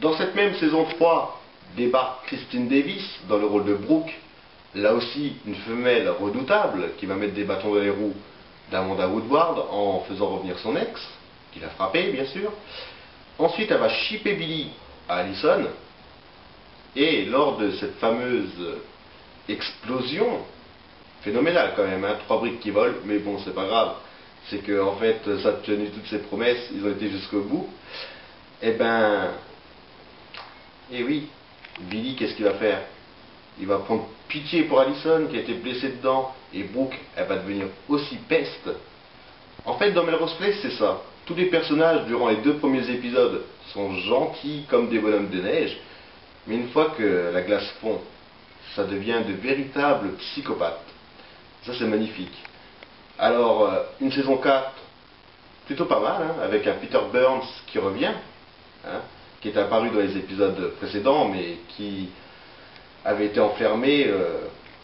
Dans cette même saison 3, débarque Christine Davis dans le rôle de Brooke, là aussi une femelle redoutable qui va mettre des bâtons dans les roues d'Amanda Woodward en faisant revenir son ex, qui l'a frappé bien sûr. Ensuite elle va shipper Billy à Allison, et lors de cette fameuse explosion, phénoménale quand même, hein, 3 briques qui volent, mais bon c'est pas grave, c'est que en fait ça a tenu toutes ses promesses, ils ont été jusqu'au bout. Et oui, Billy, qu'est-ce qu'il va faire? Il va prendre pitié pour Allison qui a été blessée dedans, et Brooke, elle va devenir aussi peste. En fait, dans Melrose Place, c'est ça. Tous les personnages, durant les 2 premiers épisodes, sont gentils comme des bonhommes de neige, mais une fois que la glace fond, ça devient de véritables psychopathes. Ça, c'est magnifique. Alors, une saison 4, plutôt pas mal, hein, avec un Peter Burns qui revient, hein, qui est apparu dans les épisodes précédents, mais qui avait été enfermé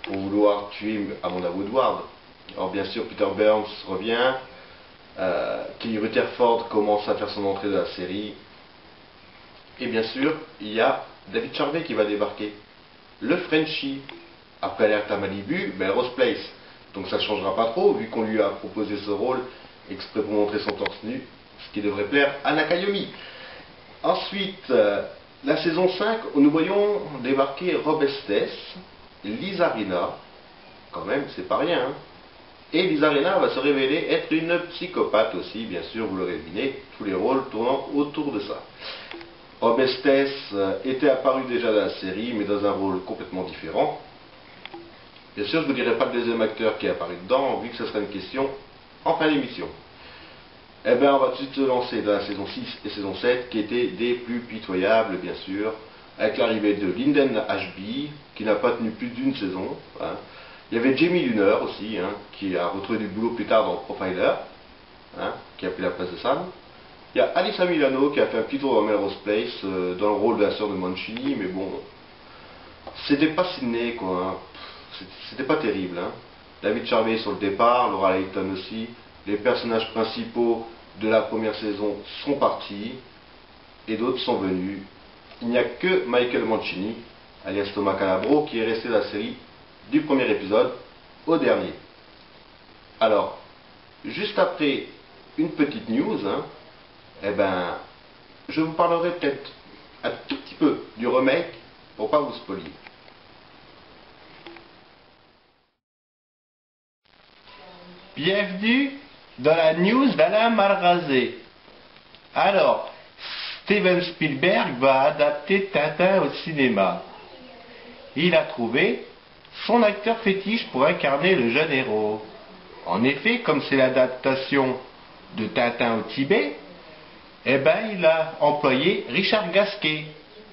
pour vouloir tuer Amanda Woodward. Alors bien sûr, Peter Burns revient, Kelly Rutherford commence à faire son entrée dans la série, et bien sûr, il y a David Charvet qui va débarquer, le Frenchie, après Alerte à Malibu, Melrose Place. Donc ça ne changera pas trop, vu qu'on lui a proposé ce rôle exprès pour montrer son torse nu, ce qui devrait plaire à Nakayomi. Ensuite, la saison 5, nous voyons débarquer Rob Estes, Lisa Rinna, quand même, c'est pas rien, hein. Et Lisa Rinna va se révéler être une psychopathe aussi, bien sûr, vous l'aurez deviné, tous les rôles tournant autour de ça. Rob Estes était apparu déjà dans la série, mais dans un rôle complètement différent. Bien sûr, je ne vous dirai pas le deuxième acteur qui est apparu dedans, vu que ce sera une question en fin d'émission. Eh bien, on va tout de suite se lancer dans la saison 6 et saison 7, qui étaient des plus pitoyables, bien sûr, avec l'arrivée de Linden Ashby, qui n'a pas tenu plus d'une saison. Hein. Il y avait Jamie Luner aussi, hein, qui a retrouvé du boulot plus tard dans Profiler, hein, qui a pris la place de Sam. Il y a Alyssa Milano, qui a fait un petit tour dans Melrose Place, dans le rôle de la sœur de Mancini, mais bon, c'était pas Sydney, quoi. Hein. C'était pas terrible. Hein. David Charvet sur le départ, Laura Layton aussi. Les personnages principaux de la première saison sont partis et d'autres sont venus. Il n'y a que Michael Mancini, alias Thomas Calabro, qui est resté dans la série du premier épisode au dernier. Alors, juste après une petite news, hein, je vous parlerai peut-être un tout petit peu du remake pour pas vous spoiler. Bienvenue dans la news d'Alain Malrazé. Alors, Steven Spielberg va adapter Tintin au cinéma. Il a trouvé son acteur fétiche pour incarner le jeune héros. En effet, comme c'est l'adaptation de Tintin au Tibet, il a employé Richard Gasquet.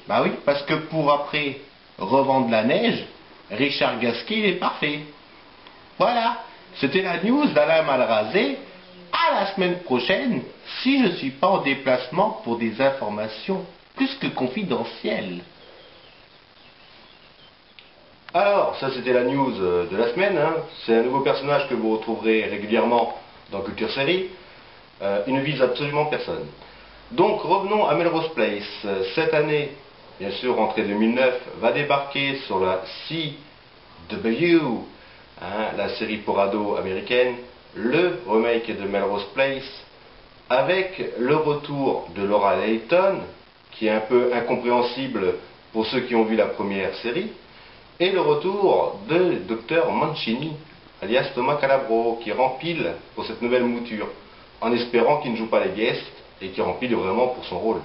Bah oui, parce que pour après revendre la neige, Richard Gasquet il est parfait. Voilà. C'était la news d'Alain Malrazé. À la semaine prochaine, si je ne suis pas en déplacement pour des informations plus que confidentielles. Alors, ça c'était la news de la semaine. Hein. C'est un nouveau personnage que vous retrouverez régulièrement dans Culture Série. Il ne vise absolument personne. Donc revenons à Melrose Place. Cette année, bien sûr, rentrée 2009, va débarquer sur la CW, hein, la série pour ados américaine, le remake de Melrose Place, avec le retour de Laura Layton, qui est un peu incompréhensible pour ceux qui ont vu la première série, et le retour de Dr Mancini, alias Thomas Calabro, qui rempile pour cette nouvelle mouture, en espérant qu'il ne joue pas les guests, et qui rempile vraiment pour son rôle.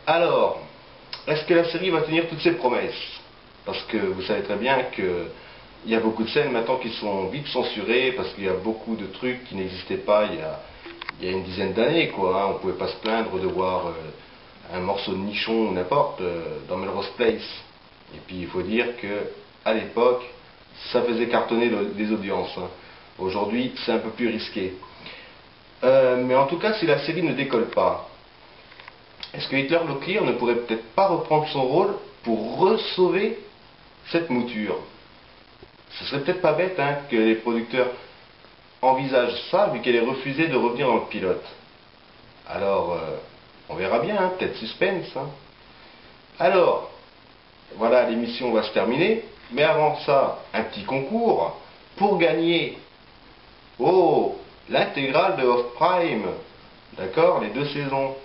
Alors, est-ce que la série va tenir toutes ses promesses? Parce que vous savez très bien que il y a beaucoup de scènes maintenant qui sont vite censurées, parce qu'il y a beaucoup de trucs qui n'existaient pas il y a une dizaine d'années, quoi. Hein. On ne pouvait pas se plaindre de voir un morceau de nichon ou n'importe dans Melrose Place. Et puis il faut dire que à l'époque, ça faisait cartonner les audiences. Hein. Aujourd'hui, c'est un peu plus risqué. Mais en tout cas, si la série ne décolle pas, est-ce que Hitler Locklear ne pourrait peut-être pas reprendre son rôle pour ressauver cette mouture? Ce serait peut-être pas bête, hein, que les producteurs envisagent ça, vu qu'elle est refusée de revenir dans le pilote. Alors, on verra bien, hein, peut-être suspense. Hein. Alors, voilà, l'émission va se terminer. Mais avant ça, un petit concours pour gagner l'intégrale de Off Prime. D'accord, les 2 saisons.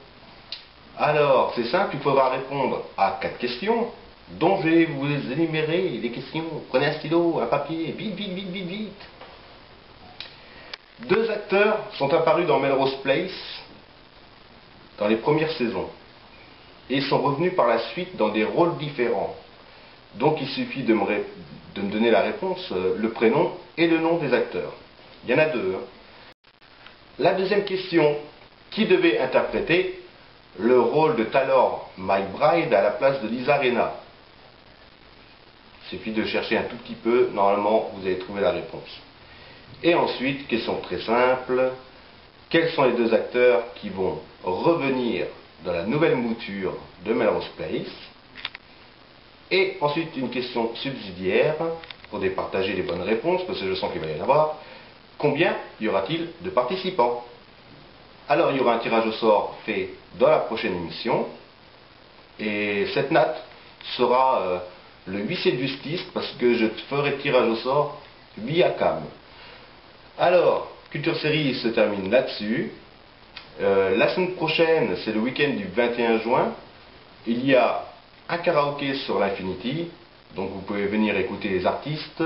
Alors, c'est simple, il faudra répondre à 4 questions, dont je vais vous énumérer les questions. Prenez un stylo, un papier, vite, vite, vite, vite, vite. 2 acteurs sont apparus dans Melrose Place dans les premières saisons et sont revenus par la suite dans des rôles différents. Donc il suffit de me donner la réponse, le prénom et le nom des acteurs. Il y en a 2. La deuxième question, qui devait interpréter le rôle de Talor McBride à la place de Lisa Rinna? Il suffit de chercher un tout petit peu, normalement vous allez trouver la réponse. Et ensuite, question très simple, quels sont les 2 acteurs qui vont revenir dans la nouvelle mouture de Melrose Place? Et ensuite, une question subsidiaire, pour départager les bonnes réponses, parce que je sens qu'il va y en avoir. Combien y aura-t-il de participants? Alors, il y aura un tirage au sort fait dans la prochaine émission. Et cette natte sera le huissier de justice, parce que je ferai tirage au sort via cam. Alors, Culture Série se termine là-dessus. La semaine prochaine, c'est le week-end du 21 juin. Il y a un karaoké sur l'Infinity, donc vous pouvez venir écouter les artistes.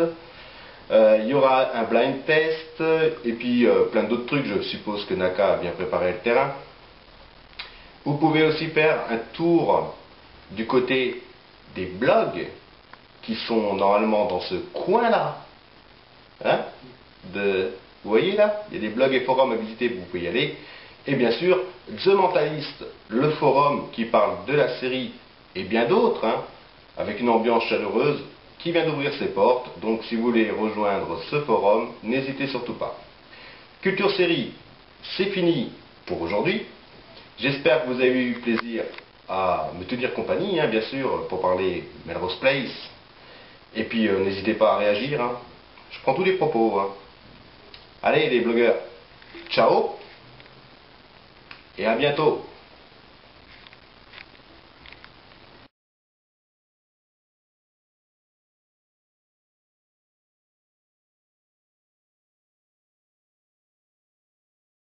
Il y aura un blind test, et puis plein d'autres trucs. Je suppose que Naka a bien préparé le terrain. Vous pouvez aussi faire un tour du côté des blogs, qui sont normalement dans ce coin-là. Hein? Vous voyez là, il y a des blogs et forums à visiter, vous pouvez y aller. Et bien sûr, The Mentalist, le forum qui parle de la série et bien d'autres, hein, avec une ambiance chaleureuse, qui vient d'ouvrir ses portes. Donc si vous voulez rejoindre ce forum, n'hésitez surtout pas. Culture Série, c'est fini pour aujourd'hui. J'espère que vous avez eu plaisir à me tenir compagnie, hein, bien sûr, pour parler Melrose Place. Et puis n'hésitez pas à réagir, hein. Je prends tous les propos. Hein. Allez les blogueurs, ciao et à bientôt.